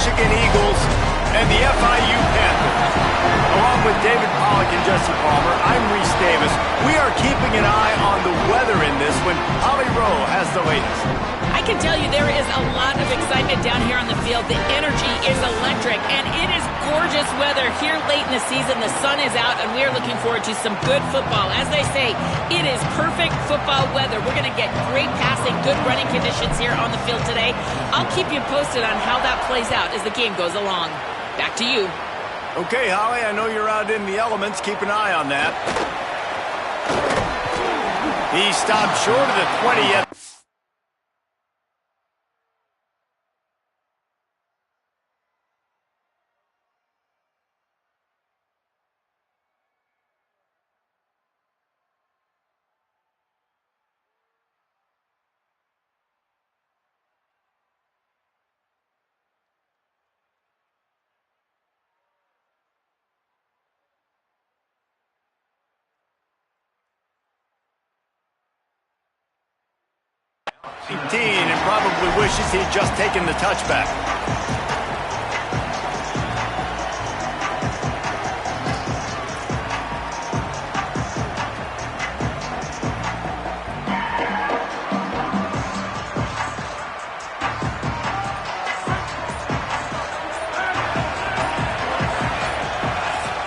Michigan Eagles and the FIU Panthers. Along with David Pollack and Jesse Palmer, I'm Reese Davis. We are keeping an eye on the weather in this when Holly Rowe has the latest. I can tell you there is a lot of excitement down here on the field. The energy is electric, and it is gorgeous weather here late in the season. The sun is out, and we are looking forward to some good football. As they say, it is perfect football weather. We're going to get great passing, good running conditions here on the field today. I'll keep you posted on how that plays out as the game goes along. Back to you. Okay, Holly, I know you're out in the elements. Keep an eye on that. He stopped short of the 20 yet. And probably wishes he'd just taken the touchback.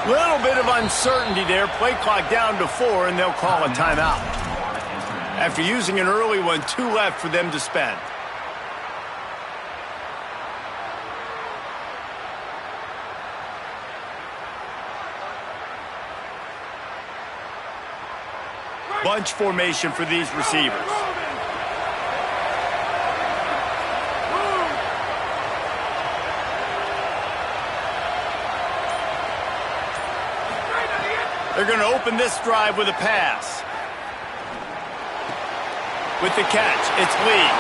Little bit of uncertainty there. Play clock down to 4, and they'll call a timeout. After using an early one, 2 left for them to spend. Bunch formation for these receivers. They're going to open this drive with a pass. With the catch, it's Lee.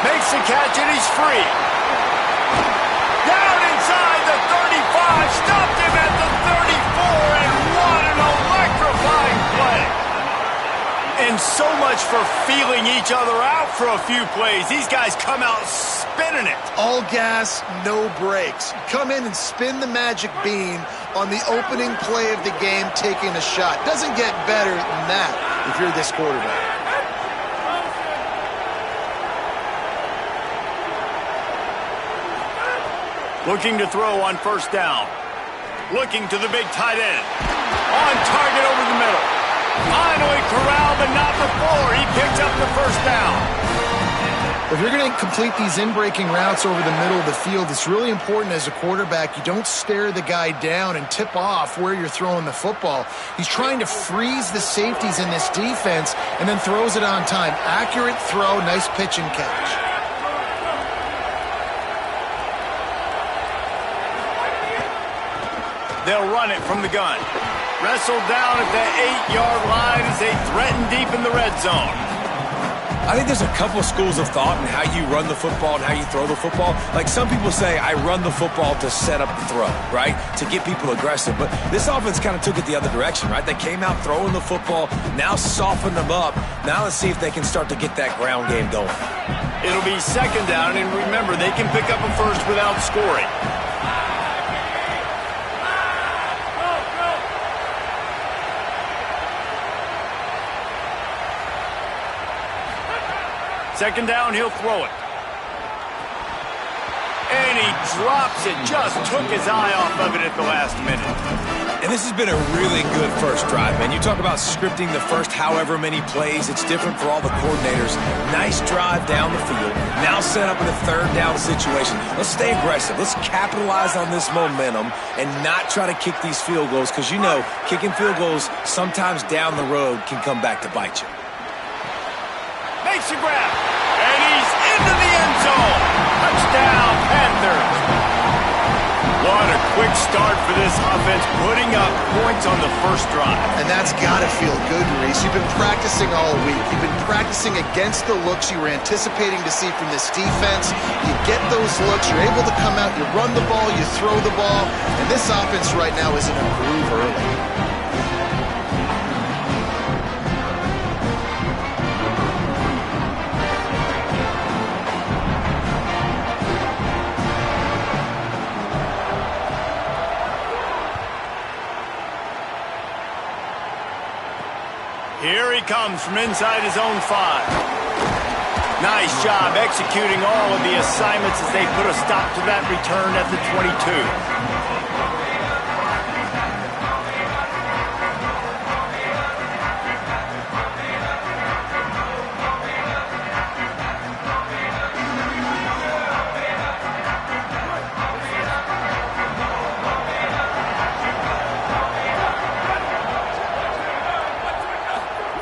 Makes the catch, and he's free. Down inside the 35, stopped him at the 34, and what an electrifying play. And so much for feeling each other out for a few plays. These guys come out spinning it. All gas, no brakes. Come in and spin the magic bean on the opening play of the game, taking a shot. Doesn't get better than that if you're this quarterback. Looking to throw on first down. Looking to the big tight end. On target over the middle. Finally corralled, but not before. He picked up the first down. If you're going to complete these in-breaking routes over the middle of the field, it's really important as a quarterback you don't stare the guy down and tip off where you're throwing the football. He's trying to freeze the safeties in this defense and then throws it on time. Accurate throw, nice pitch and catch. They'll run it from the gun. Wrestled down at the 8-yard line as they threaten deep in the red zone. I think there's a couple schools of thought in how you run the football and how you throw the football. Like some people say, I run the football to set up the throw, right? To get people aggressive. But this offense kind of took it the other direction, right? They came out throwing the football, now softened them up. Now let's see if they can start to get that ground game going. It'll be second down, and remember, they can pick up a first without scoring. Second down, he'll throw it. And he drops it. Just took his eye off of it at the last minute. And this has been a really good first drive, man. You talk about scripting the first however many plays. It's different for all the coordinators. Nice drive down the field. Now set up in a third down situation. Let's stay aggressive. Let's capitalize on this momentum and not try to kick these field goals because, you know, kicking field goals sometimes down the road can come back to bite you. Makes a grab. And he's into the end zone. Touchdown, Panthers. What a quick start for this offense, putting up points on the first drive. And that's got to feel good, Reese. You've been practicing all week. You've been practicing against the looks you were anticipating to see from this defense. You get those looks, you're able to come out, you run the ball, you throw the ball, and this offense right now is in a groove early. comes from inside his own 5. Nice job executing all of the assignments as they put a stop to that return at the 22.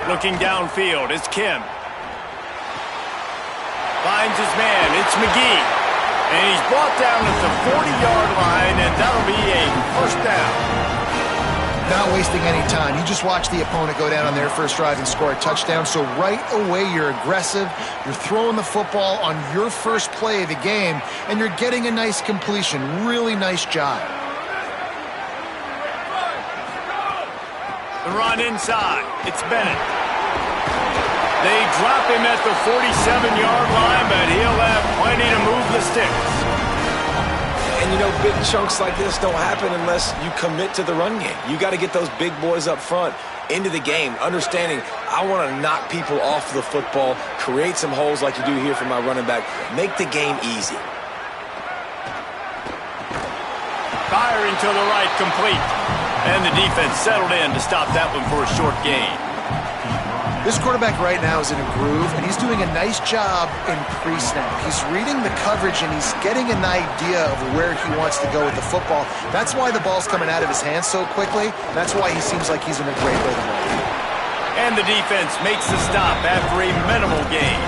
Looking downfield, it's Kim. Finds his man, it's McGee. And he's brought down at the 40-yard line, and that'll be a first down. Not wasting any time. You just watch the opponent go down on their first drive and score a touchdown. So right away, you're aggressive. You're throwing the football on your first play of the game, and you're getting a nice completion. Really nice job. The run inside. It's Bennett. They drop him at the 47-yard line, but he'll have plenty to move the sticks. And, you know, big chunks like this don't happen unless you commit to the run game. You got to get those big boys up front into the game, understanding I want to knock people off the football, create some holes like you do here for my running back, make the game easy. Firing to the right, complete. And the defense settled in to stop that one for a short gain. This quarterback right now is in a groove, and he's doing a nice job in pre-snap. He's reading the coverage, and he's getting an idea of where he wants to go with the football. That's why the ball's coming out of his hands so quickly. That's why he seems like he's in a great rhythm. And the defense makes the stop after a minimal gain.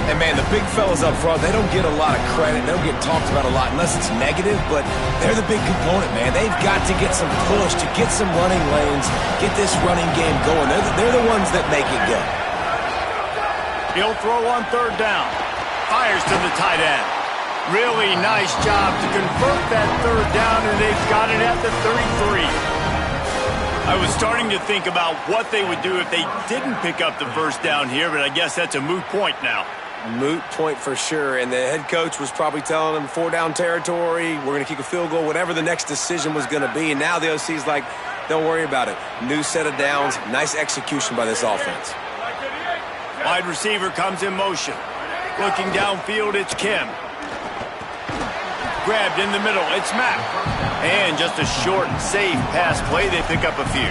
And, man, the big fellas up front, they don't get a lot of credit. They don't get talked about a lot unless it's negative, but they're the big component, man. They've got to get some push, to get some running lanes, get this running game going. They're the ones that make it go. He'll throw on third down. Fires to the tight end. Really nice job to convert that third down, and they've got it at the 33. I was starting to think about what they would do if they didn't pick up the first down here, but I guess that's a moot point now. Moot point for sure, and the head coach was probably telling them 4-down territory, we're going to kick a field goal, whatever the next decision was going to be, and now the OC's like, don't worry about it. New set of downs, nice execution by this offense. Wide receiver comes in motion. Looking downfield, it's Kim. Grabbed in the middle, it's Mack. And just a short, safe pass play, they pick up a few.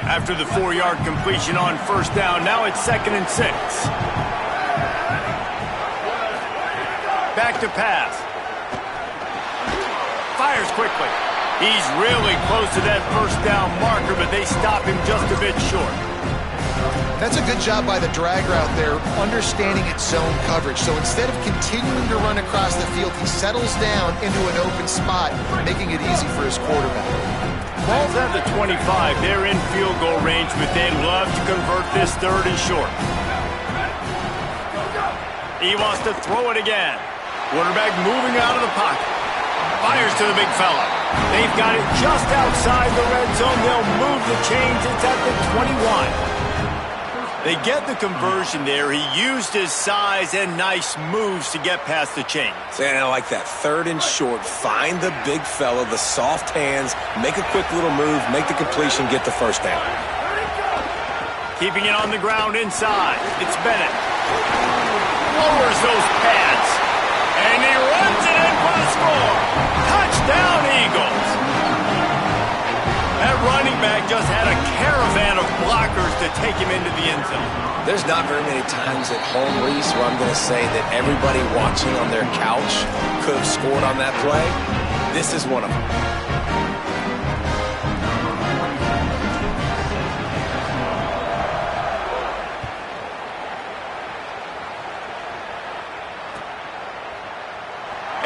After the 4-yard completion on first down, now it's 2nd and 6. Back to pass. Fires quickly. He's really close to that first down marker, but they stop him just a bit short. That's a good job by the drag route there, understanding its zone coverage. So instead of continuing to run across the field, he settles down into an open spot, making it easy for his quarterback. Ball's at the 25. They're in field goal range, but they'd love to convert this 3rd and short. He wants to throw it again. Quarterback moving out of the pocket. Fires to the big fella. They've got it just outside the red zone. They'll move the chains. It's at the 21. They get the conversion there. He used his size and nice moves to get past the chains. And I like that 3rd and short. Find the big fella, the soft hands, make a quick little move, make the completion, get the first down. Keeping it on the ground inside. It's Bennett. Lowers those pads. And he runs it in for the score. Touchdown, Eagles. That running back just had a caravan of blockers to take him into the end zone. There's not very many times at home, Reese, where I'm going to say that everybody watching on their couch could have scored on that play. This is one of them.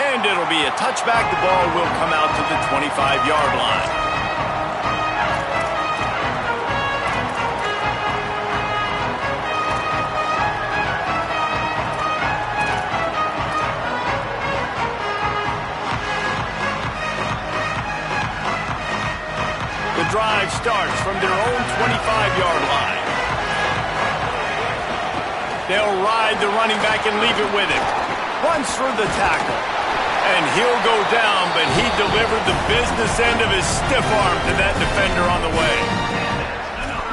And it'll be a touchback. The ball will come out to the 25-yard line. The drive starts from their own 25-yard line. They'll ride the running back and leave it with him. Runs through the tackle. And he'll go down, but he delivered the business end of his stiff arm to that defender on the way.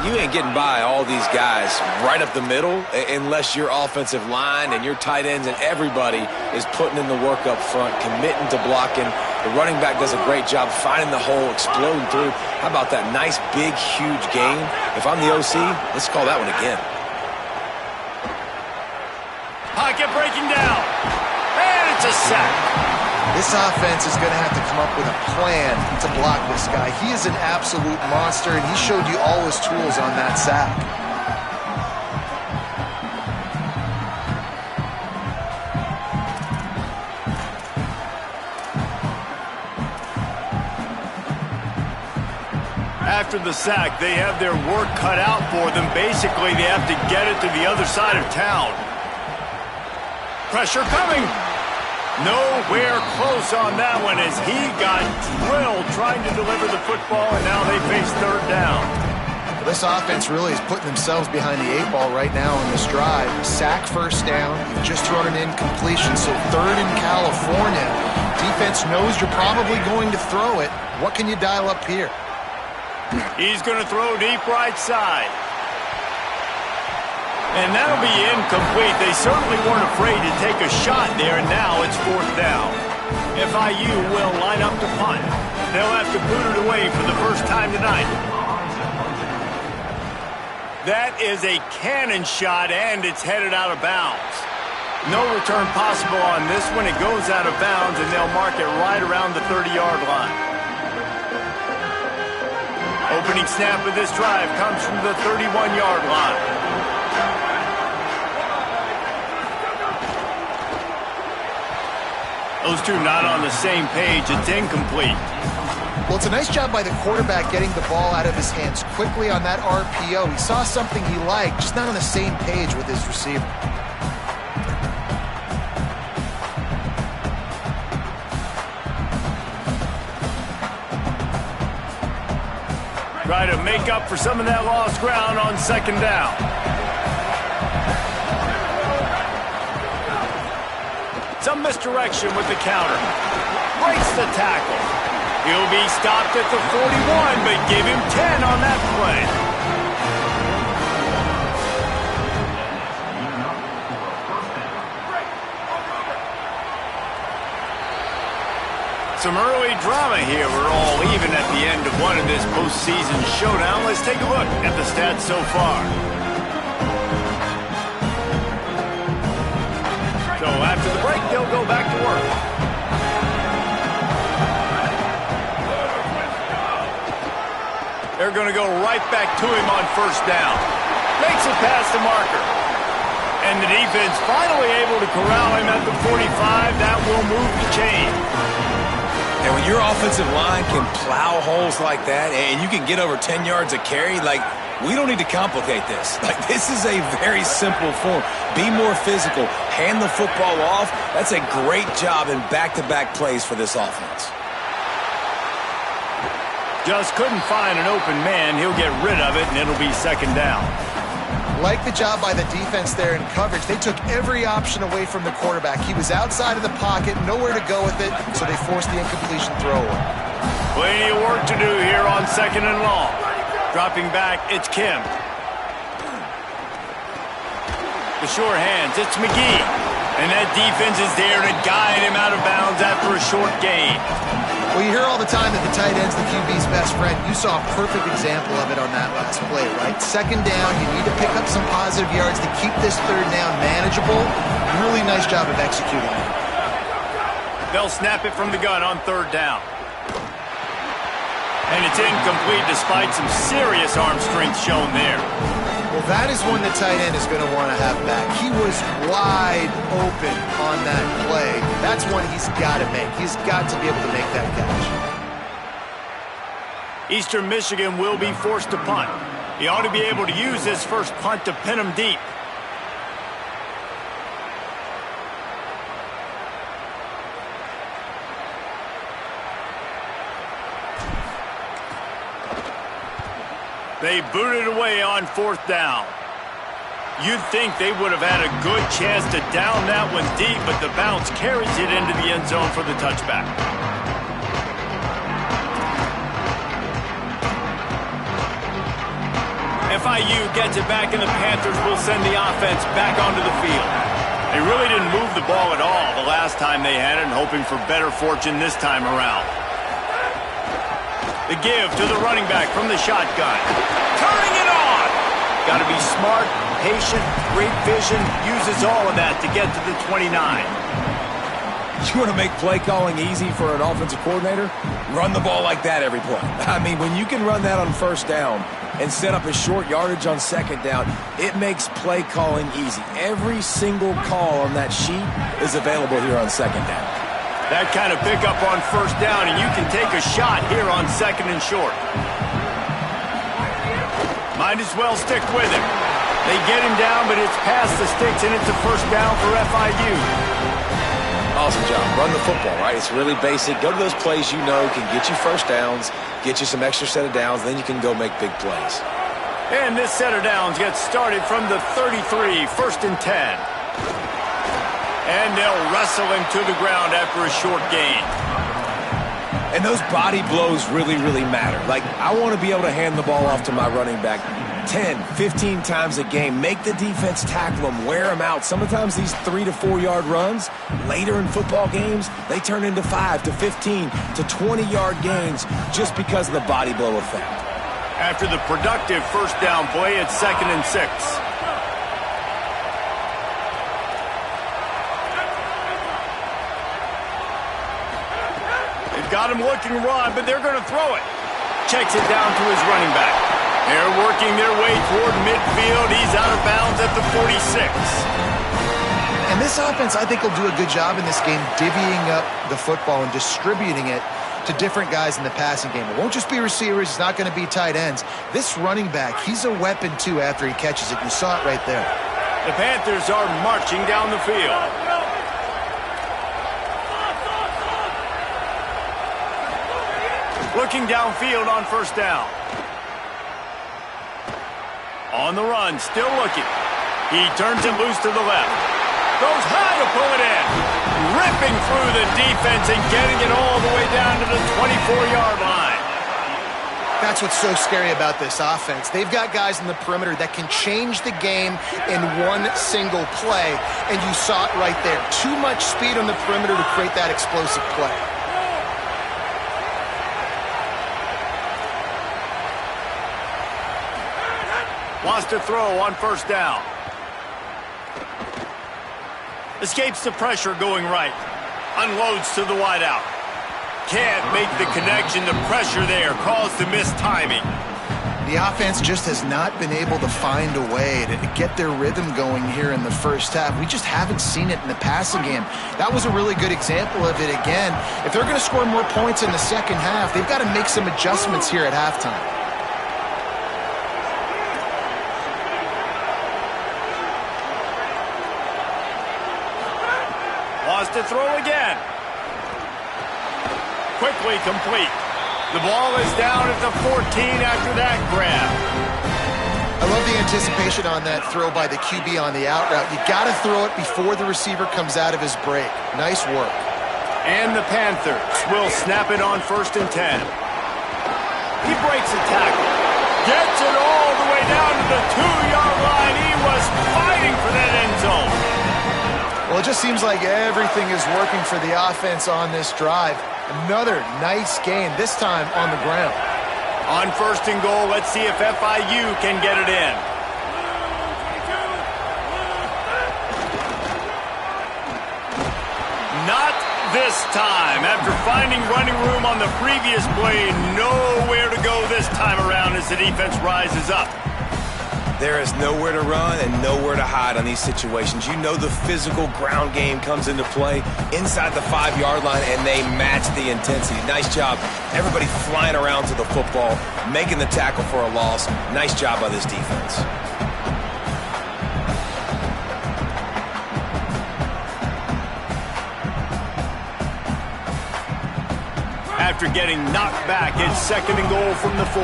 You ain't getting by all these guys right up the middle unless your offensive line and your tight ends and everybody is putting in the work up front, committing to blocking. The running back does a great job finding the hole, exploding through. How about that nice, big, huge gain? If I'm the OC, let's call that one again. Pocket breaking down. And it's a sack. This offense is going to have to come up with a plan to block this guy. He is an absolute monster, and he showed you all his tools on that sack. After the sack, they have their work cut out for them. Basically, they have to get it to the other side of town. Pressure coming. Nowhere close on that one as he got drilled trying to deliver the football, and now they face third down. This offense really is putting themselves behind the 8 ball right now on this drive. Sack first down. You've just thrown an incompletion, so third in California. Defense knows you're probably going to throw it. What can you dial up here? He's going to throw deep right side. And that'll be incomplete. They certainly weren't afraid to take a shot there, and now it's fourth down. FIU will line up to punt. They'll have to boot it away for the first time tonight. That is a cannon shot, and it's headed out of bounds. No return possible on this one. It goes out of bounds, and they'll mark it right around the 30-yard line. Opening snap of this drive comes from the 31-yard line. Those two not on the same page. It's incomplete. Well, it's a nice job by the quarterback getting the ball out of his hands quickly on that RPO. He saw something he liked, just not on the same page with his receiver. Try to make up for some of that lost ground on second down. Some misdirection with the counter. Breaks the tackle. He'll be stopped at the 41, but give him 10 on that play. Some early drama here. We're all even at the end of one of this postseason showdown. Let's take a look at the stats so far. So after the break, they'll go back to work. They're going to go right back to him on first down. Makes it past the marker. And the defense finally able to corral him at the 45. That will move the chain. And when your offensive line can plow holes like that and you can get over 10 yards a carry, like, we don't need to complicate this. Like, this is a very simple form. Be more physical. Hand the football off. That's a great job in back-to-back plays for this offense. Just couldn't find an open man. He'll get rid of it, and it'll be second down. Like the job by the defense there in coverage. They took every option away from the quarterback. He was outside of the pocket, nowhere to go with it, so they forced the incompletion throw away. Plenty of work to do here on second and long. Dropping back, it's Kim. The sure hands, it's McGee. And that defense is there to guide him out of bounds after a short gain. Well, you hear all the time that the tight end's the QB's best friend. You saw a perfect example of it on that last play, right? Second down, you need to pick up some positive yards to keep this third down manageable. Really nice job of executing it. They'll snap it from the gun on third down. And it's incomplete despite some serious arm strength shown there. Well, that is one the tight end is going to want to have back. He was wide open on that play. That's one he's got to make. He's got to be able to make that catch. Eastern Michigan will be forced to punt. He ought to be able to use this first punt to pin him deep. They booted away on fourth down. You'd think they would have had a good chance to down that one deep, but the bounce carries it into the end zone for the touchback. FIU gets it back, and the Panthers will send the offense back onto the field. They really didn't move the ball at all the last time they had it, and hoping for better fortune this time around. The give to the running back from the shotgun. Turning it on! Got to be smart, patient, great vision, uses all of that to get to the 29. You want to make play calling easy for an offensive coordinator? Run the ball like that every play. I mean, when you can run that on first down and set up a short yardage on second down, it makes play calling easy. Every single call on that sheet is available here on second down. That kind of pickup on first down, and you can take a shot here on second and short. Might as well stick with him. They get him down, but it's past the sticks, and it's a first down for FIU. Awesome job. Run the football, right? It's really basic. Go to those plays you know can get you first downs, get you some extra set of downs, then you can go make big plays. And this set of downs gets started from the 33, first and 10. And they'll wrestle him to the ground after a short gain. And those body blows really, really matter. Like, I want to be able to hand the ball off to my running back 10, 15 times a game. Make the defense tackle them, wear them out. Sometimes these 3 to 4 yard runs, later in football games, they turn into 5 to 15 to 20 yard gains just because of the body blow effect. After the productive first down play, it's second and 6. Got him looking run, but they're going to throw it. Checks it down to his running back. They're working their way toward midfield. He's out of bounds at the 46. And this offense, I think, will do a good job in this game divvying up the football and distributing it to different guys in the passing game. It won't just be receivers. It's not going to be tight ends. This running back, he's a weapon, too, after he catches it. You saw it right there. The Panthers are marching down the field. Looking downfield on first down. On the run, still looking. He turns it loose to the left. Goes high to pull it in. Ripping through the defense and getting it all the way down to the 24-yard line. That's what's so scary about this offense. They've got guys in the perimeter that can change the game in one single play, and you saw it right there. Too much speed on the perimeter to create that explosive play. Wants to throw on first down. Escapes the pressure going right. Unloads to the wideout. Can't make the connection. The pressure there caused the missed timing. The offense just has not been able to find a way to get their rhythm going here in the first half. We just haven't seen it in the passing game. That was a really good example of it again. If they're going to score more points in the second half, they've got to make some adjustments here at halftime. To throw again. Quickly complete. The ball is down at the 14 after that grab. I love the anticipation on that throw by the QB on the out route. You got to throw it before the receiver comes out of his break. Nice work. And the Panthers will snap it on first and 10. He breaks a tackle. Gets it all the way down to the 2-yard line. He was fighting for that end zone. Well, it just seems like everything is working for the offense on this drive. Another nice gain, this time on the ground. On first and goal, let's see if FIU can get it in. Not this time. After finding running room on the previous play, nowhere to go this time around as the defense rises up. There is nowhere to run and nowhere to hide on these situations. You know the physical ground game comes into play inside the 5-yard line, and they match the intensity. Nice job. Everybody flying around to the football, making the tackle for a loss. Nice job by this defense. After getting knocked back, it's second and goal from the 4.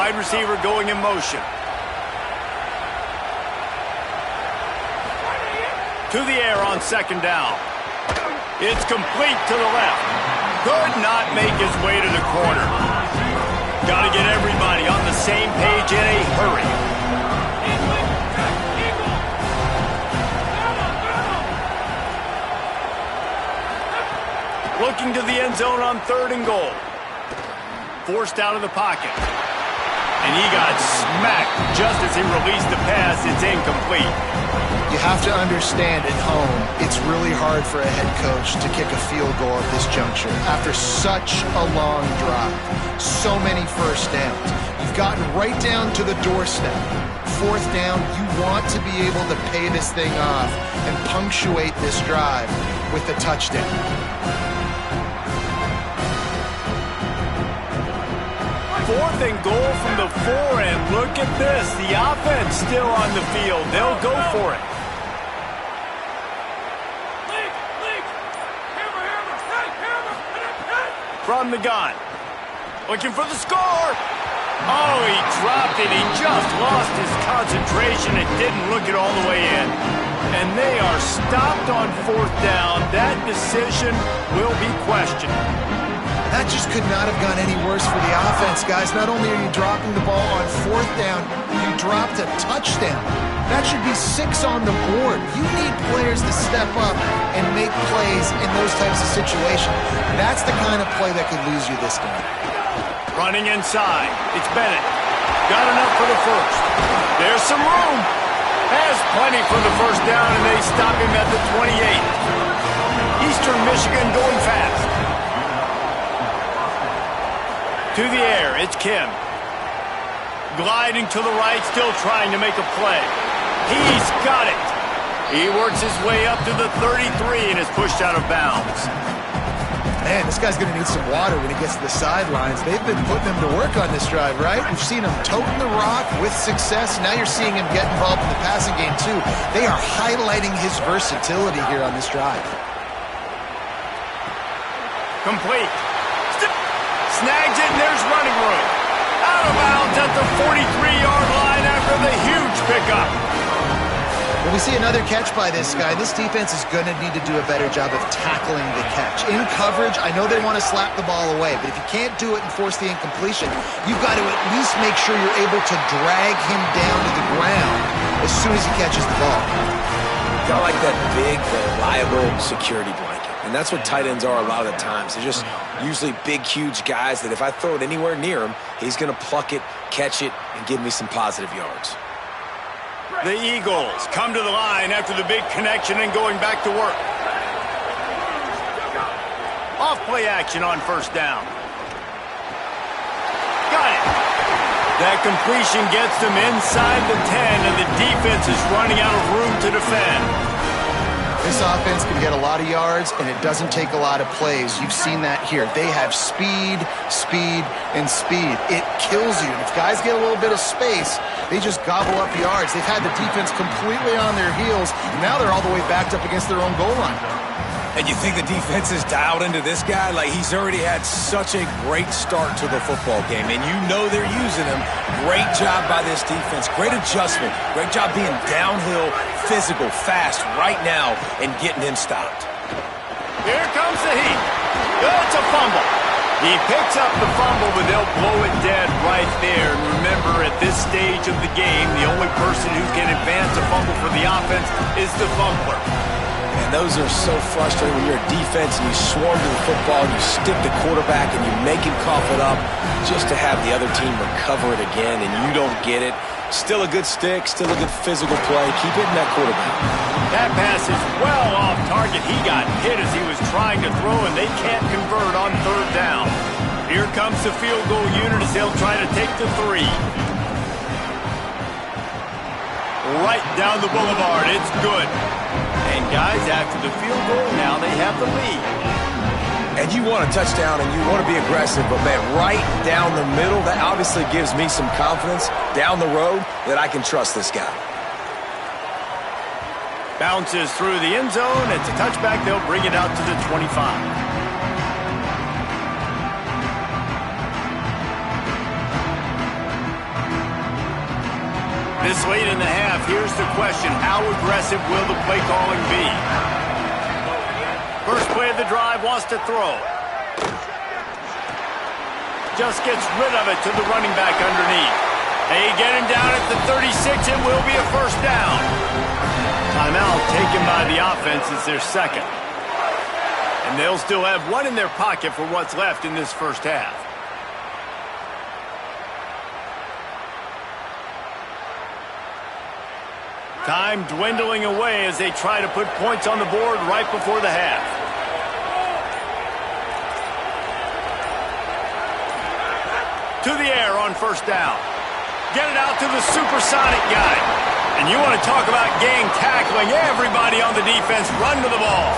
wide receiver going in motion. To the air on second down. It's complete to the left. Could not make his way to the corner. Got to get everybody on the same page in a hurry. Looking to the end zone on 3rd and goal. Forced out of the pocket. And he got smacked just as he released the pass. It's incomplete. You have to understand at home, it's really hard for a head coach to kick a field goal at this juncture. After such a long drive, so many first downs. You've gotten right down to the doorstep. 4th down, you want to be able to pay this thing off and punctuate this drive with a touchdown. 4th and goal from the 4, and look at this. The offense still on the field. They'll go for it. From the gun. Looking for the score. Oh, he dropped it. He just lost his concentration and didn't look it all the way in. And they are stopped on 4th down. That decision will be questioned. That just could not have gone any worse for the offense, guys. Not only are you dropping the ball on 4th down, you dropped a touchdown. That should be 6 on the board. You need players to step up and make plays in those types of situations. That's the kind of play that could lose you this game. Running inside. It's Bennett. Got enough for the first. There's some room. Has plenty for the first down, and they stop him at the 28. Eastern Michigan going fast. To the air, it's Kim. Gliding to the right, still trying to make a play. He's got it. He works his way up to the 33 and is pushed out of bounds. Man, this guy's going to need some water when he gets to the sidelines. They've been putting him to work on this drive, right? We've seen him toting the rock with success. Now you're seeing him get involved in the passing game, too. They are highlighting his versatility here on this drive. Complete. Snags it, and there's running room. Out of bounds at the 43-yard line after the huge pickup. When we see another catch by this guy, this defense is going to need to do a better job of tackling the catch. In coverage, I know they want to slap the ball away, but if you can't do it and force the incompletion, you've got to at least make sure you're able to drag him down to the ground as soon as he catches the ball. Got like that big, reliable security blanket. And that's what tight ends are a lot of the times. They're just usually big, huge guys that if I throw it anywhere near him, he's going to pluck it, catch it, and give me some positive yards. The Eagles come to the line after the big connection and going back to work. Off play action on first down. Got it. That completion gets them inside the 10, and the defense is running out of room to defend. This offense can get a lot of yards, and it doesn't take a lot of plays. You've seen that here. They have speed, speed, and speed. It kills you. And if guys get a little bit of space, they just gobble up yards. They've had the defense completely on their heels, and now they're all the way backed up against their own goal line. And you think the defense is dialed into this guy? Like, he's already had such a great start to the football game, and you know they're using him. Great job by this defense. Great adjustment. Great job being downhill, physical, fast right now, and getting him stopped. Here comes the heat. It's a fumble. He picks up the fumble, but they'll blow it dead right there. And remember, at this stage of the game, the only person who can advance a fumble for the offense is the fumbler. And those are so frustrating when you're a defense and you swarm to the football, you stick the quarterback and you make him cough it up just to have the other team recover it again and you don't get it. Still a good stick, still a good physical play. Keep hitting that quarterback. That pass is well off target. He got hit as he was trying to throw, and they can't convert on third down. Here comes the field goal unit as they'll try to take the 3. Right down the boulevard. It's good. And guys, after the field goal, now they have the lead. And you want a touchdown and you want to be aggressive, but man, right down the middle, that obviously gives me some confidence down the road that I can trust this guy. Bounces through the end zone. It's a touchback. They'll bring it out to the 25. This late in the half, here's the question. How aggressive will the play calling be? First play of the drive, wants to throw. Just gets rid of it to the running back underneath. They get him down at the 36. It will be a first down. Timeout taken by the offense. It's their second. And they'll still have one in their pocket for what's left in this first half. Time dwindling away as they try to put points on the board right before the half. To the air on first down. Get it out to the supersonic guy. And you want to talk about gang tackling. Everybody on the defense run to the ball.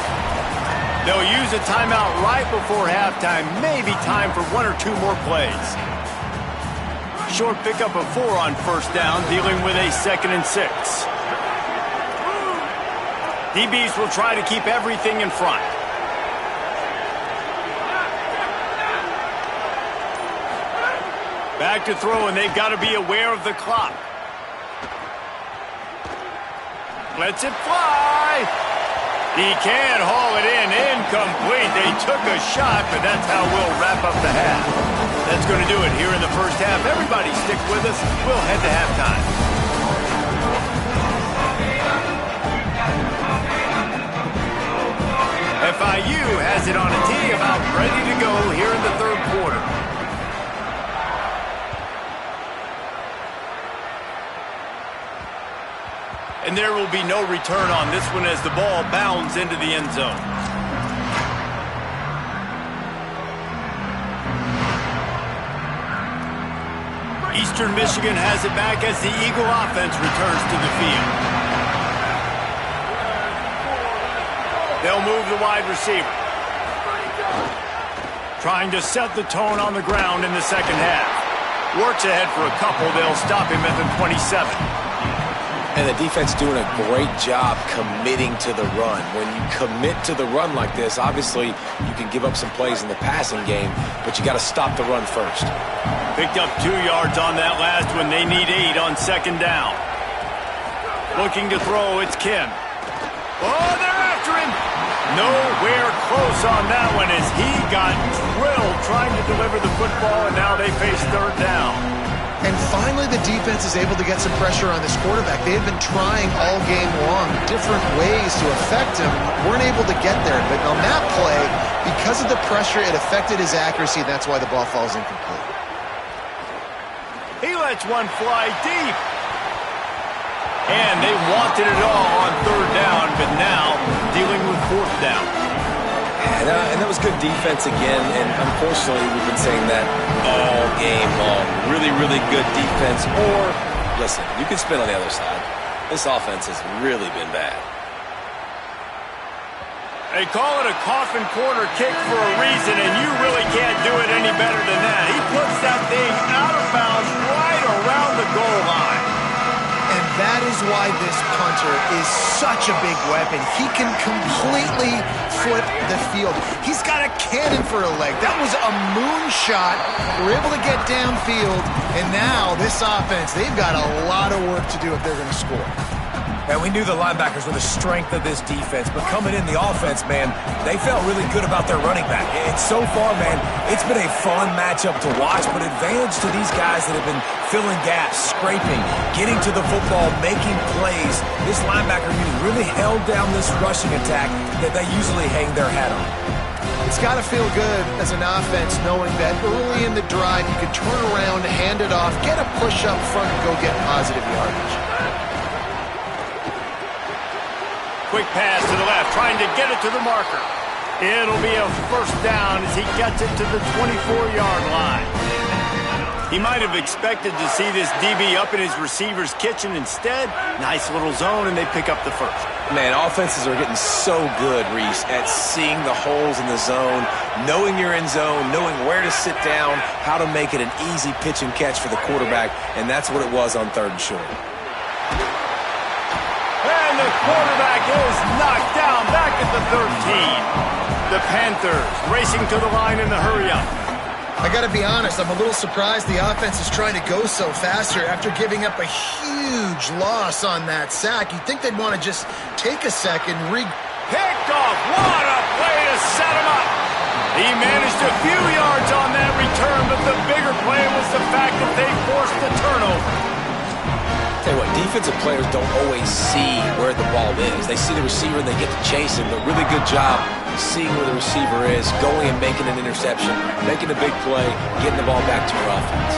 They'll use a timeout right before halftime. Maybe time for one or two more plays. Short pickup of 4 on first down, dealing with a 2nd and 6. DBs will try to keep everything in front. Back to throw, and they've got to be aware of the clock. Lets it fly. He can't haul it in. Incomplete. They took a shot, but that's how we'll wrap up the half. That's going to do it here in the first half. Everybody stick with us. We'll head to halftime. FIU has it on a tee, about ready to go here in the third quarter. And there will be no return on this one as the ball bounds into the end zone. Eastern Michigan has it back as the Eagle offense returns to the field. They'll move the wide receiver. Trying to set the tone on the ground in the second half. Works ahead for a couple. They'll stop him at the 27. And the defense doing a great job committing to the run. When you commit to the run like this, obviously you can give up some plays in the passing game, but you got to stop the run first. Picked up 2 yards on that last one. They need 8 on second down. Looking to throw, it's Kim. Oh, they're after him. Nowhere close on that one as he got drilled trying to deliver the football, and now they face third down. And finally, the defense is able to get some pressure on this quarterback. They had been trying all game long different ways to affect him. Weren't able to get there. But on that play, because of the pressure, it affected his accuracy. That's why the ball falls incomplete. He lets one fly deep. And they wanted it all on third down, but now dealing with fourth down. And that was good defense again, and unfortunately we've been saying that all game long. Really, really good defense. Or, listen, you can spin on the other side. This offense has really been bad. They call it a coffin corner kick for a reason, and you really can't do it any better than that. He puts that thing out of bounds right around the goal line. And that is why this punter is such a big weapon. He can completely flip the field. He's got a cannon for a leg. That was a moonshot. We're able to get downfield, and now this offense, they've got a lot of work to do if they're going to score. And we knew the linebackers were the strength of this defense, but coming in the offense, man, they felt really good about their running back. And so far, man, it's been a fun matchup to watch, but advantage to these guys that have been filling gaps, scraping, getting to the football, making plays. This linebacker unit really held down this rushing attack that they usually hang their hat on. It's got to feel good as an offense knowing that early in the drive you can turn around, hand it off, get a push up front, and go get positive yardage. Quick pass to the left, trying to get it to the marker. It'll be a first down as he gets it to the 24-yard line. He might have expected to see this DB up in his receiver's kitchen. Instead, nice little zone, and they pick up the first. Man, offenses are getting so good, Reese, at seeing the holes in the zone, knowing you're in zone, knowing where to sit down, how to make it an easy pitch and catch for the quarterback, and that's what it was on third and short. And the quarterback is knocked down back at the 13. The Panthers racing to the line in the hurry-up. I got to be honest, I'm a little surprised the offense is trying to go so fast here after giving up a huge loss on that sack. You'd think they'd want to just take a second, picked off. What a play to set him up. He managed a few yards on that return, but the bigger play was the fact that they forced the turnover. Tell you what, defensive players don't always see where the ball is. They see the receiver and they get to chase him, but really good job seeing where the receiver is, going and making an interception, making a big play, getting the ball back to your offense.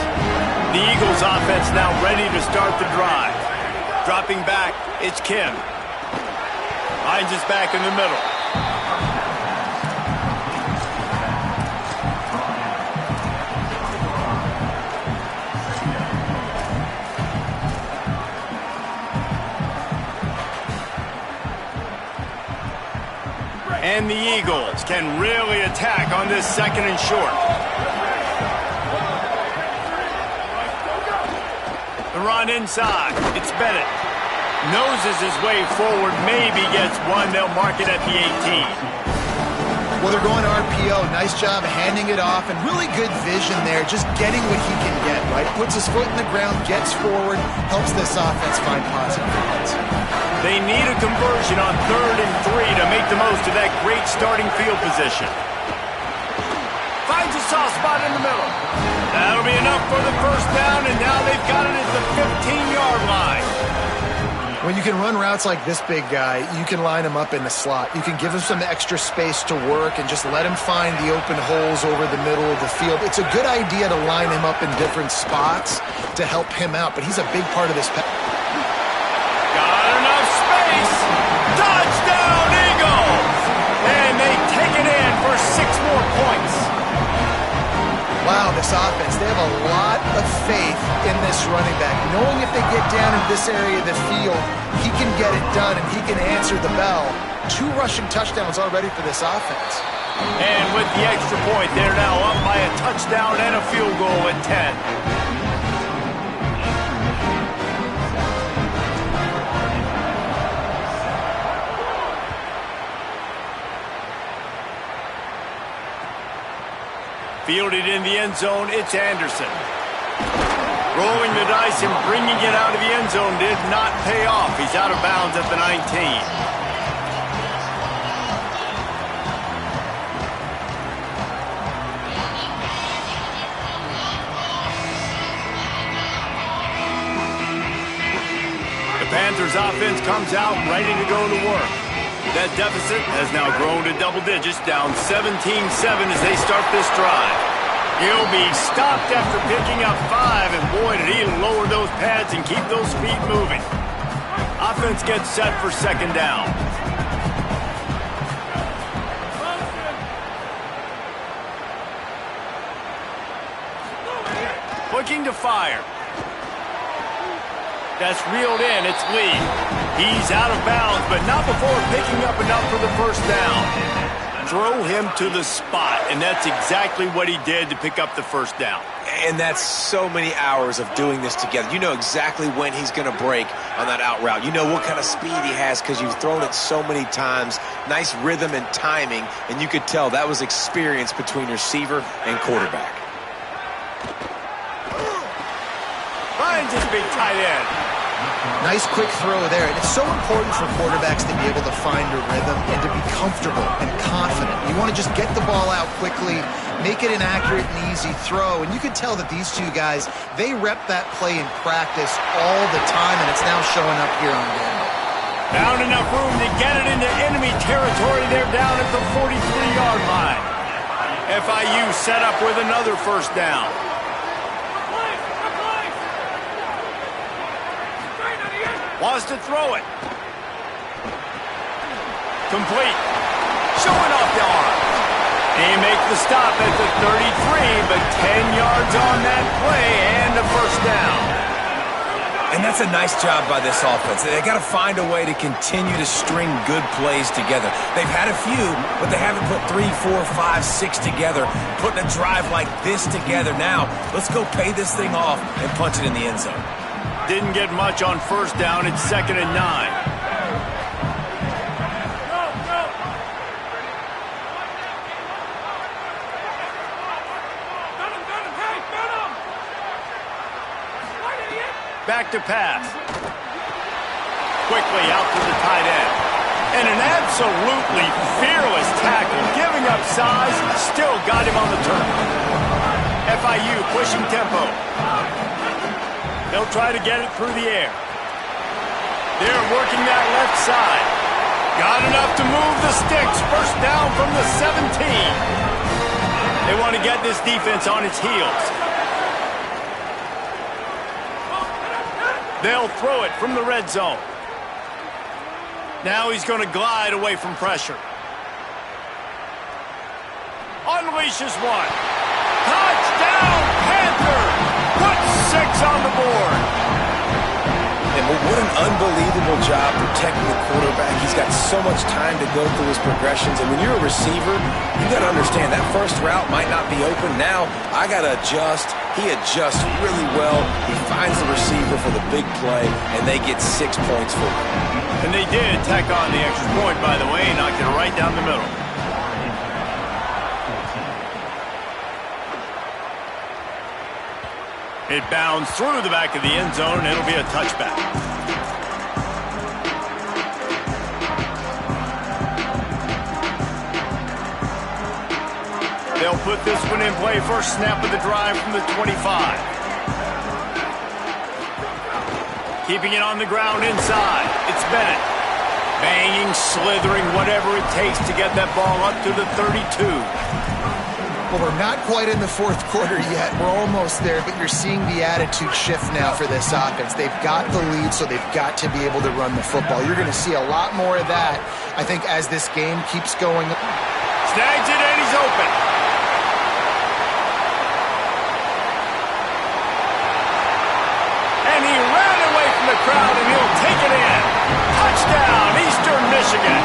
The Eagles offense now ready to start the drive. Dropping back, it's Kim. Hines is back in the middle. And the Eagles can really attack on this second and short. The run inside. It's Bennett. Noses his way forward, maybe gets one. They'll mark it at the 18. Well, they're going RPO. Nice job handing it off, and really good vision there, just getting what he can get, right? Puts his foot in the ground, gets forward, helps this offense find positive points. They need a conversion on 3rd and 3 to make the most of that great starting field position. Finds a soft spot in the middle. That'll be enough for the first down, and now they've got it at the 15-yard line. When you can run routes like this big guy, you can line him up in the slot. You can give him some extra space to work and just let him find the open holes over the middle of the field. It's a good idea to line him up in different spots to help him out, but he's a big part of this pass. Got enough space. Touchdown, Eagles! And they take it in for 6 more points. Wow, this offense, they have a lot of faith in this running back. Knowing if they get down in this area of the field, he can get it done and he can answer the bell. 2 rushing touchdowns already for this offense. And with the extra point, they're now up by a touchdown and a field goal at 10. Fielded in the end zone, it's Anderson. Rolling the dice and bringing it out of the end zone did not pay off. He's out of bounds at the 19. The Panthers offense comes out ready to go to work. That deficit has now grown to double digits, down 17-7 as they start this drive. He'll be stopped after picking up 5, and boy, did he lower those pads and keep those feet moving. Offense gets set for second down. Looking to fire. That's reeled in. It's Lee. He's out of bounds, but not before picking up enough for the first down. Throw him to the spot, and that's exactly what he did to pick up the first down. And that's so many hours of doing this together. You know exactly when he's going to break on that out route. You know what kind of speed he has because you've thrown it so many times. Nice rhythm and timing, and you could tell that was experience between receiver and quarterback. Finds his big tight end. Nice quick throw there. And it's so important for quarterbacks to be able to find a rhythm and to be comfortable and confident. You want to just get the ball out quickly, make it an accurate and easy throw. And you can tell that these two guys, they rep that play in practice all the time, and it's now showing up here on game. Found enough room to get it into enemy territory. They're down at the 43-yard line. FIU set up with another first down. Wants to throw it. Complete. Showing off the arm. He makes the stop at the 33, but 10 yards on that play and a first down. And that's a nice job by this offense. They got to find a way to continue to string good plays together. They've had a few, but they haven't put 3, 4, 5, 6 together. Putting a drive like this together now, let's go pay this thing off and punch it in the end zone. Didn't get much on first down. It's 2nd and 9. to pass. Quickly out to the tight end. And an absolutely fearless tackle, giving up size, still got him on the turn. FIU pushing tempo. They'll try to get it through the air. They're working that left side. Got enough to move the sticks. First down from the 17. They want to get this defense on its heels. They'll throw it from the red zone. Now he's going to glide away from pressure. Unleashes one. Touchdown, Panthers! Put 6 on the board. And what an unbelievable job protecting the quarterback. He's got so much time to go through his progressions. And when you're a receiver, you got to understand that first route might not be open. Now I got to adjust. He adjusts really well. He finds the receiver for the big play, and they get 6 points for it. And they did tack on the extra point, by the way, knocked it right down the middle. It bounds through the back of the end zone, and it'll be a touchback. They'll put this one in play. First snap of the drive from the 25. Keeping it on the ground inside. It's Bennett. Banging, slithering, whatever it takes to get that ball up to the 32. Well, we're not quite in the fourth quarter yet. We're almost there, but you're seeing the attitude shift now for this offense. They've got the lead, so they've got to be able to run the football. You're going to see a lot more of that, I think, as this game keeps going. Snags it, and he's open. And he ran away from the crowd, and he'll take it in. Touchdown, Eastern Michigan.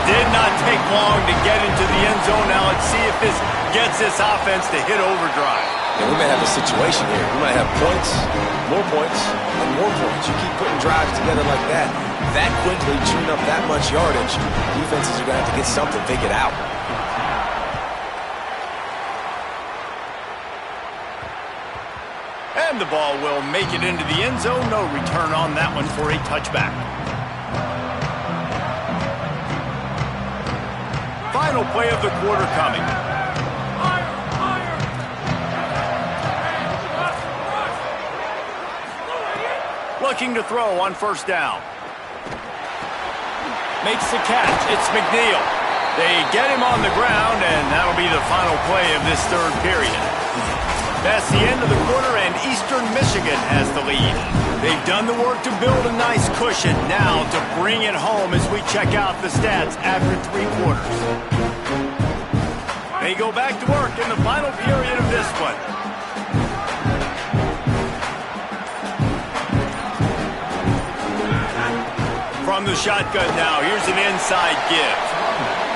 Did not take long to get into the end zone. Now let's see if this gets this offense to hit overdrive. And we may have a situation here. We might have points, and more points. You keep putting drives together like that quickly, chewing up that much yardage, defenses are going to have to get something figured out. And the ball will make it into the end zone. No return on that one for a touchback. Final play of the quarter coming. Looking to throw on first down. Makes the catch. It's McNeil. They get him on the ground, and that'll be the final play of this third period. That's the end of the quarter, and Eastern Michigan has the lead. They've done the work to build a nice cushion. Now to bring it home as we check out the stats after 3 quarters. They go back to work in the final period of this one. From the shotgun now, here's an inside give.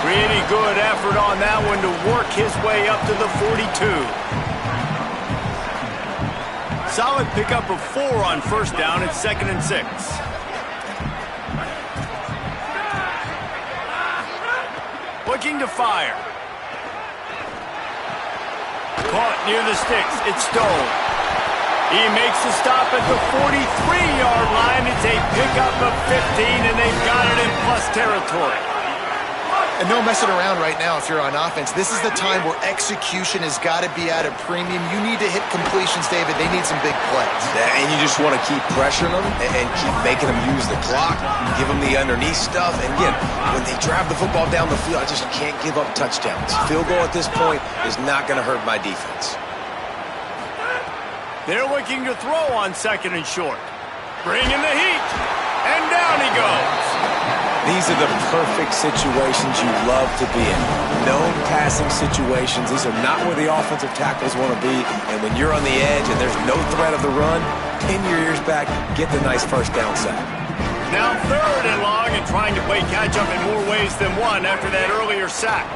Pretty good effort on that one to work his way up to the 42. Solid pickup of 4 on first down. It's 2nd and 6. Looking to fire. Caught near the sticks. It's Stone. He makes the stop at the 43-yard line. It's a pickup of 15, and they've got it in plus territory. And no messing around right now if you're on offense. This is the time where execution has got to be at a premium. You need to hit completions, David. They need some big plays. And you just want to keep pressuring them and keep making them use the clock, give them the underneath stuff. And again, when they drive the football down the field, I just can't give up touchdowns. Field goal at this point is not going to hurt my defense. They're looking to throw on 2nd and short. Bringing the heat. And down he goes. These are the perfect situations you love to be in. Known passing situations. These are not where the offensive tackles want to be. And when you're on the edge and there's no threat of the run, pin your ears back, get the nice first down sack. Now 3rd and long and trying to play catch-up in more ways than one after that earlier sack.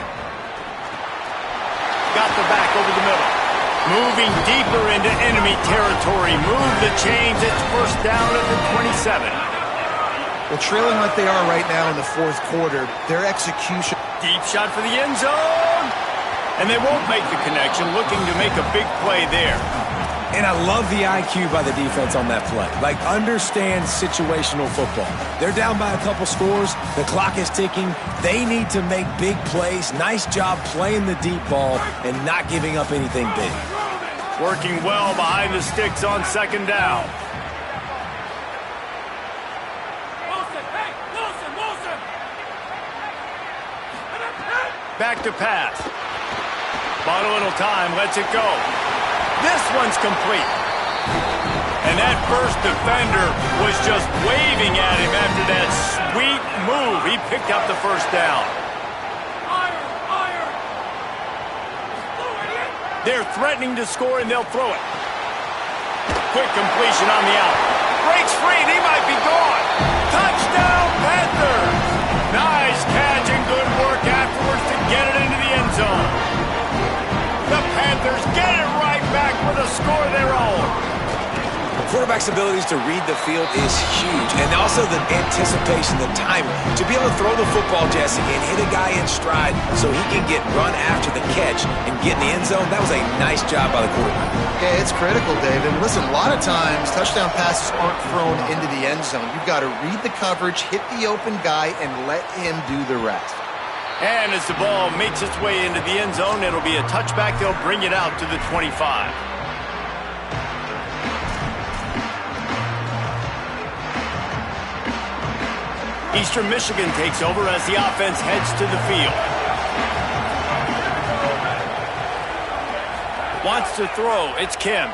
Got the back over the middle. Moving deeper into enemy territory. Move the chains. It's first down at the 27. Well, trailing like they are right now in the fourth quarter, their execution. Deep shot for the end zone. And they won't make the connection, looking to make a big play there. And I love the IQ by the defense on that play. Like, understand situational football. They're down by a couple scores. The clock is ticking. They need to make big plays. Nice job playing the deep ball and not giving up anything big. Working well behind the sticks on second down. Back to pass. Bought a little time, lets it go. This one's complete. And that first defender was just waving at him after that sweet move. He picked up the first down. They're threatening to score, and they'll throw it. Quick completion on the out. Breaks free, and he might be gone. Touchdown, Panthers! Nice catch and good work afterwards to get it into the end zone. The Panthers get it right back with a score of their own. The quarterback's abilities to read the field is huge, and also the anticipation, the timing. To be able to throw the football, Jesse, and hit a guy in stride so he can get run after the catch and get in the end zone, that was a nice job by the quarterback. Yeah, it's critical, Dave. And listen, a lot of times touchdown passes aren't thrown into the end zone. You've got to read the coverage, hit the open guy, and let him do the rest. And as the ball makes its way into the end zone, it'll be a touchback. They'll bring it out to the 25. Eastern Michigan takes over as the offense heads to the field. Wants to throw. It's Kim.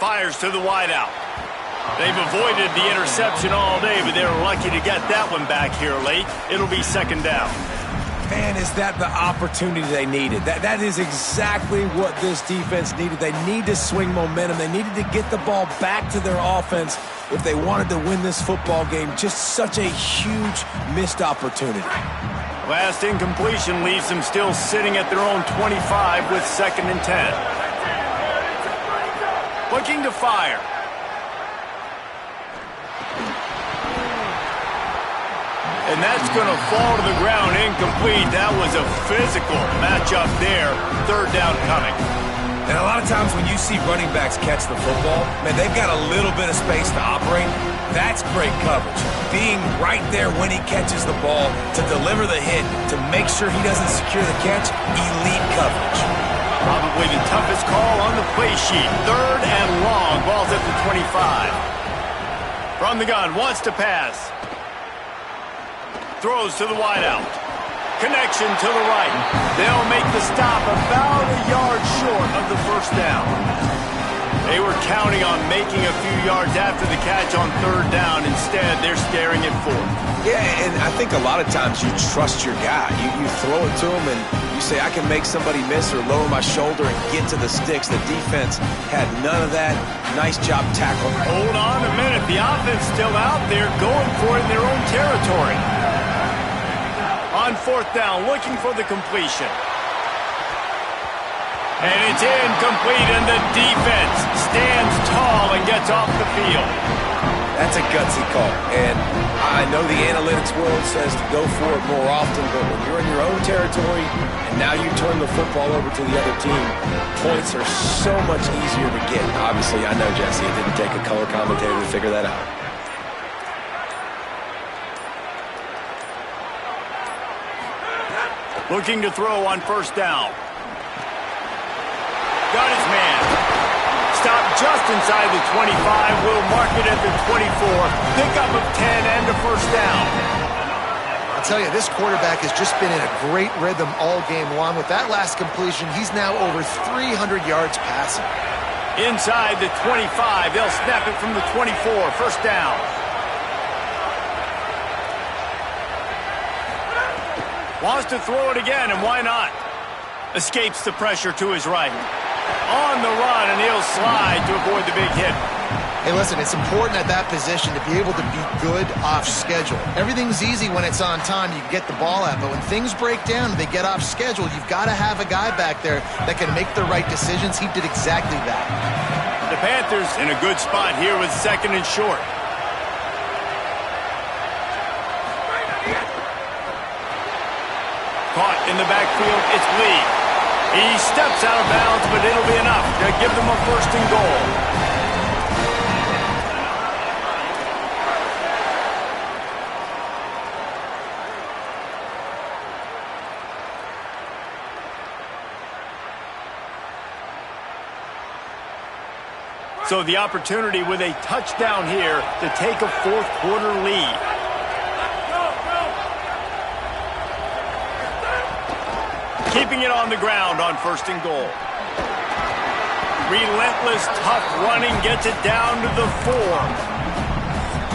Fires to the wideout. They've avoided the interception all day, but they're lucky to get that one back here late. It'll be second down. Man, is that the opportunity they needed? That is exactly what this defense needed. They need to swing momentum. They needed to get the ball back to their offense if they wanted to win this football game. Just such a huge missed opportunity. Last incompletion leaves them still sitting at their own 25 with 2nd and 10. Looking to fire. And that's going to fall to the ground incomplete. That was a physical matchup there. 3rd down coming. And a lot of times when you see running backs catch the football, man, they've got a little bit of space to operate. That's great coverage. Being right there when he catches the ball to deliver the hit, to make sure he doesn't secure the catch, elite coverage. Probably the toughest call on the play sheet. 3rd and long. Ball's at the 25. From the gun, wants to pass. Throws to the wideout. Connection to the right. They'll make the stop about a yard short of the first down. They were counting on making a few yards after the catch on 3rd down. Instead, they're staring at 4th. Yeah, and I think a lot of times you trust your guy. You throw it to him and you say, I can make somebody miss or lower my shoulder and get to the sticks. The defense had none of that. Nice job tackling. Hold on a minute. The offense still out there going for it in their own territory. On 4th down, looking for the completion. And it's incomplete, and the defense stands tall and gets off the field. That's a gutsy call. And I know the analytics world says to go for it more often, but when you're in your own territory and now you turn the football over to the other team, points are so much easier to get. Obviously, I know, Jesse, it didn't take a color commentator to figure that out. Looking to throw on 1st down. Got his man. Stopped just inside the 25. Will mark it at the 24. Pickup of 10 and a 1st down. I'll tell you, this quarterback has just been in a great rhythm all game long. With that last completion, he's now over 300 yards passing. Inside the 25. They'll snap it from the 24. 1st down. Wants to throw it again, and why not? Escapes the pressure to his right. On the run, and he'll slide to avoid the big hit. Hey, listen, it's important at that position to be able to be good off schedule. Everything's easy when it's on time. You can get the ball out, but when things break down and they get off schedule, you've got to have a guy back there that can make the right decisions. He did exactly that. The Panthers in a good spot here with 2nd and short. Caught in the backfield, it's Lee. He steps out of bounds, but it'll be enough to give them a first and goal. So the opportunity with a touchdown here to take a fourth quarter lead. Keeping it on the ground on first and goal. Relentless, tough running gets it down to the 4.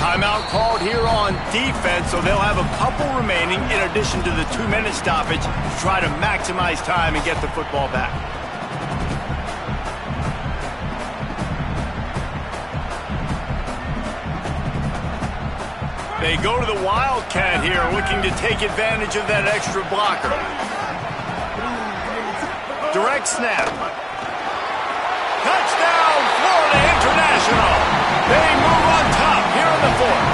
Timeout called here on defense, so they'll have a couple remaining in addition to the 2-minute stoppage to try to maximize time and get the football back. They go to the Wildcat here, looking to take advantage of that extra blocker. Direct snap. Touchdown, Florida International. They move on top here in the 4th.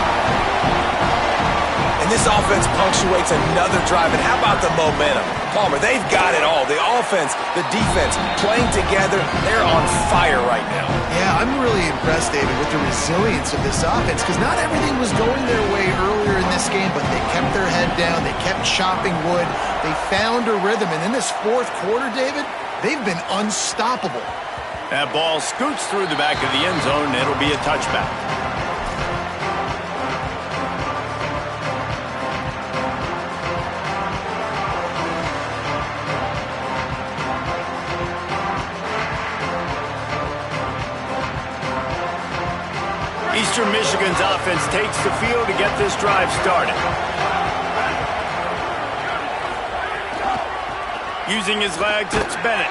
And this offense punctuates another drive. And how about the momentum? Palmer, they've got it all. The offense, the defense, playing together. They're on fire right now. Yeah, I'm really impressed, David, with the resilience of this offense, because not everything was going their way earlier in this game, but they kept their head down. They kept chopping wood. They found a rhythm. And in this fourth quarter, David, they've been unstoppable. That ball scoots through the back of the end zone, and it'll be a touchback. Eastern Michigan's offense takes the field to get this drive started. Using his legs, it's Bennett.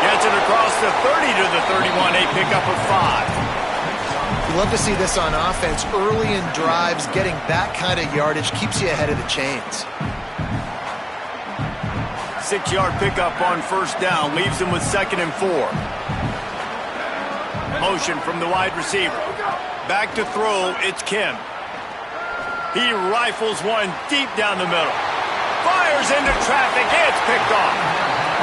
Gets it across the 30 to the 31, a pickup of 5. You love to see this on offense. Early in drives, getting that kind of yardage keeps you ahead of the chains. 6-yard pickup on first down, leaves them with 2nd and 4. Motion from the wide receiver. Back to throw, it's Kim. He rifles one deep down the middle. Fires into traffic, it's picked off.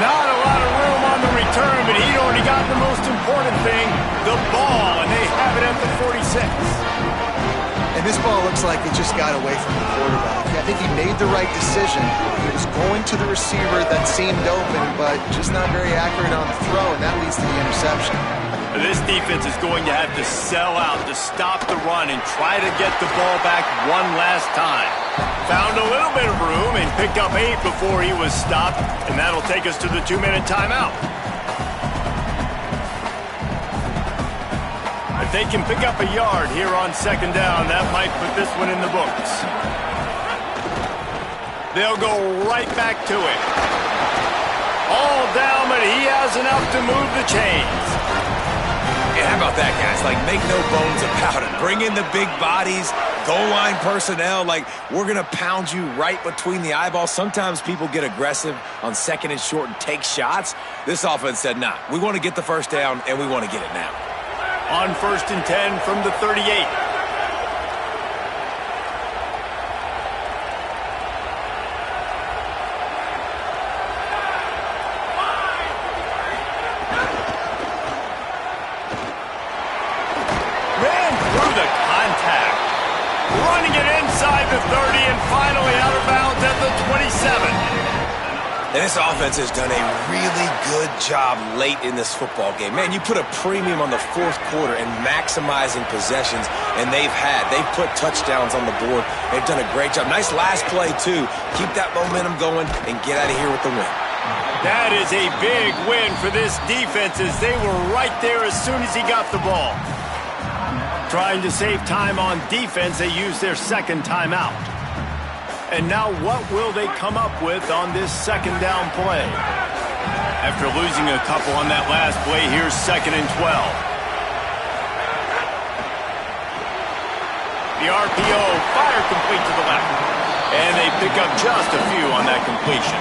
Not a lot of room on the return, but he'd already got the most important thing, the ball, and they have it at the 46. And this ball looks like it just got away from the quarterback. I think he made the right decision. He was going to the receiver that seemed open, but just not very accurate on the throw, and that leads to the interception. This defense is going to have to sell out to stop the run and try to get the ball back one last time. Found a little bit of room and picked up 8 before he was stopped, and that'll take us to the 2-minute timeout. If they can pick up a yard here on 2nd down, that might put this one in the books. They'll go right back to it. All down, but he has enough to move the chains. And how about that, guys? Like, make no bones about it. Bring in the big bodies, goal line personnel. Like, we're going to pound you right between the eyeballs. Sometimes people get aggressive on 2nd and short and take shots. This offense said, nah, we want to get the first down, and we want to get it now. On 1st and 10 from the 38. And this offense has done a really good job late in this football game. Man, you put a premium on the fourth quarter and maximizing possessions, and they've put touchdowns on the board. They've done a great job. Nice last play, too. Keep that momentum going and get out of here with the win. That is a big win for this defense, as they were right there as soon as he got the ball. Trying to save time on defense, they used their 2nd timeout. And now what will they come up with on this 2nd down play? After losing a couple on that last play, here's 2nd and 12. The RPO, fire complete to the left. And they pick up just a few on that completion.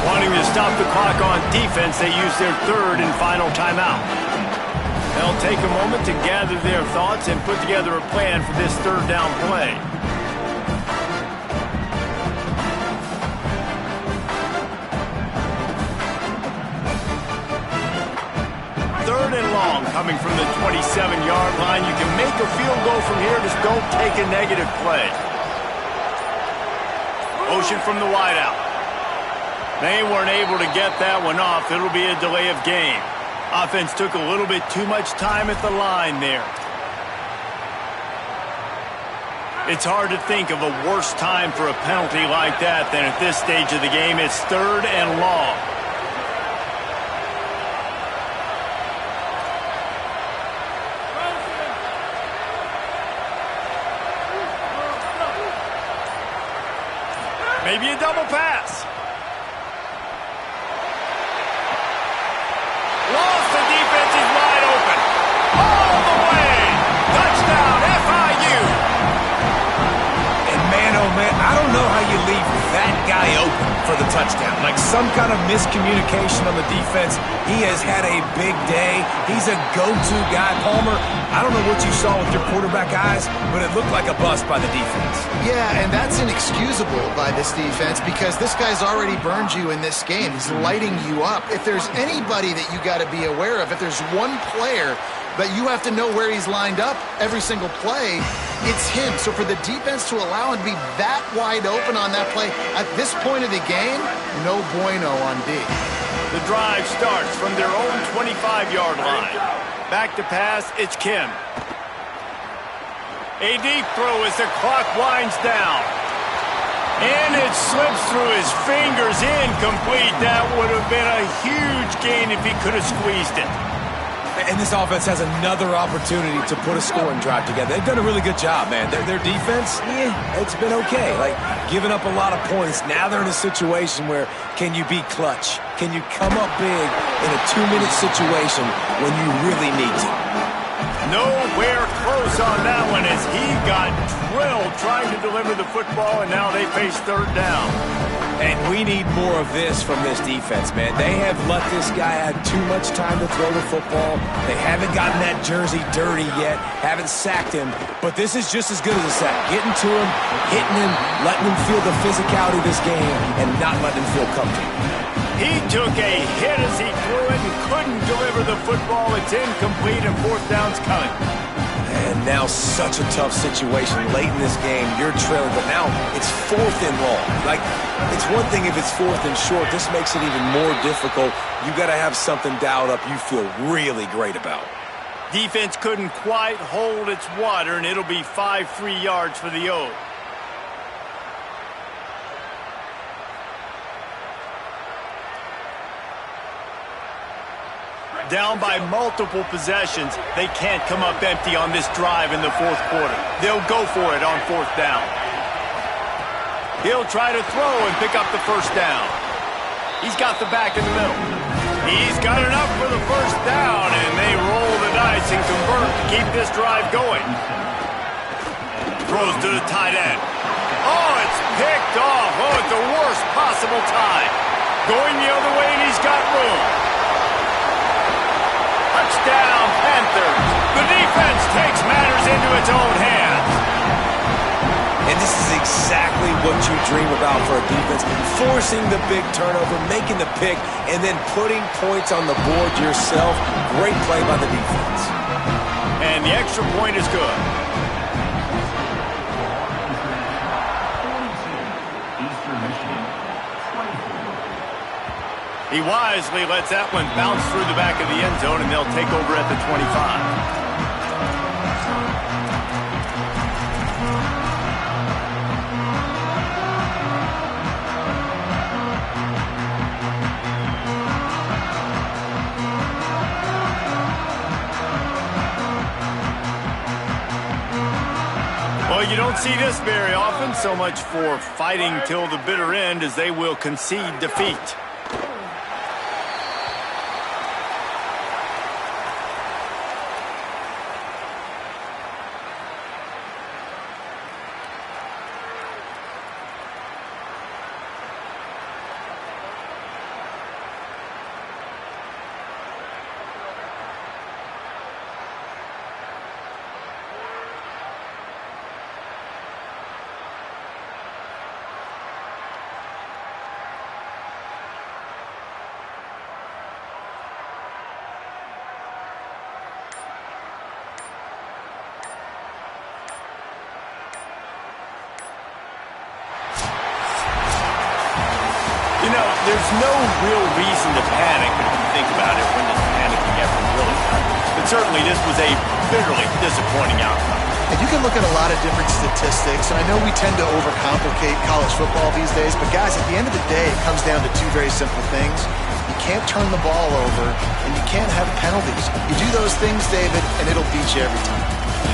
Wanting to stop the clock on defense, they use their 3rd and final timeout. They'll take a moment to gather their thoughts and put together a plan for this 3rd down play. and long coming from the 27-yard line. You can make a field goal from here, just don't take a negative play. Motion from the wideout. They weren't able to get that one off. It'll be a delay of game. Offense took a little bit too much time at the line there. It's hard to think of a worse time for a penalty like that than at this stage of the game. It's 3rd and long. Maybe a double pass. Lost, the defense is wide open. All the way. Touchdown, FIU. And man, oh man, I don't know how you leave that guy open for the touchdown. Like some kind of miscommunication on the defense. He has had a big day. He's a go-to guy. Palmer, I don't know what you saw with your quarterback eyes, but it looked like a bust by the defense. Yeah, and that's inexcusable by this defense because this guy's already burned you in this game. He's lighting you up. If there's anybody that you got to be aware of, if there's one player that you have to know where he's lined up every single play, it's him. So for the defense to allow him to be that wide open on that play at this point of the game, no bueno on D. The drive starts from their own 25-yard line. Back to pass, it's Kim. A deep throw as the clock winds down. And it slips through his fingers, incomplete. That would have been a huge gain if he could have squeezed it. And this offense has another opportunity to put a scoring drive together. They've done a really good job, man. Their defense, yeah, it's been okay. Like, giving up a lot of points. Now they're in a situation where can you be clutch? Can you come up big in a 2-minute situation when you really need to? Nowhere close on that one as he got drilled trying to deliver the football, and now they face 3rd down. And we need more of this from this defense, man. They have let this guy have too much time to throw the football. They haven't gotten that jersey dirty yet, haven't sacked him. But this is just as good as a sack. Getting to him, hitting him, letting him feel the physicality of this game, and not letting him feel comfortable. He took a hit as he threw it and couldn't deliver the football. It's incomplete, and 4th down's coming. And now such a tough situation late in this game. You're trailing, but now it's 4th and long. Like, it's one thing if it's 4th and short. This makes it even more difficult. You got to have something dialed up you feel really great about. Defense couldn't quite hold its water, and it'll be 5 free yards for the O. Down by multiple possessions, they can't come up empty on this drive in the 4th quarter. They'll go for it on 4th down. He'll try to throw and pick up the 1st down. He's got the back in the middle. He's got enough for the 1st down, and they roll the dice and convert to keep this drive going. Throws to the tight end. Oh, it's picked off. Oh, at the worst possible time. Going the other way, and he's got room. Touchdown, Panthers. The defense takes matters into its own hands. And this is exactly what you dream about for a defense. Forcing the big turnover, making the pick, and then putting points on the board yourself. Great play by the defense. And the extra point is good. He wisely lets that one bounce through the back of the end zone, and they'll take over at the 25. Well, you don't see this very often, so much for fighting till the bitter end as they will concede defeat. You know, there's no real reason to panic if you think about it when this panicking ever really happens. But certainly this was a bitterly disappointing outcome. And you can look at a lot of different statistics, and I know we tend to overcomplicate college football these days, but guys, at the end of the day, it comes down to two very simple things. You can't turn the ball over, and you can't have penalties. You do those things, David, and it'll beat you every time.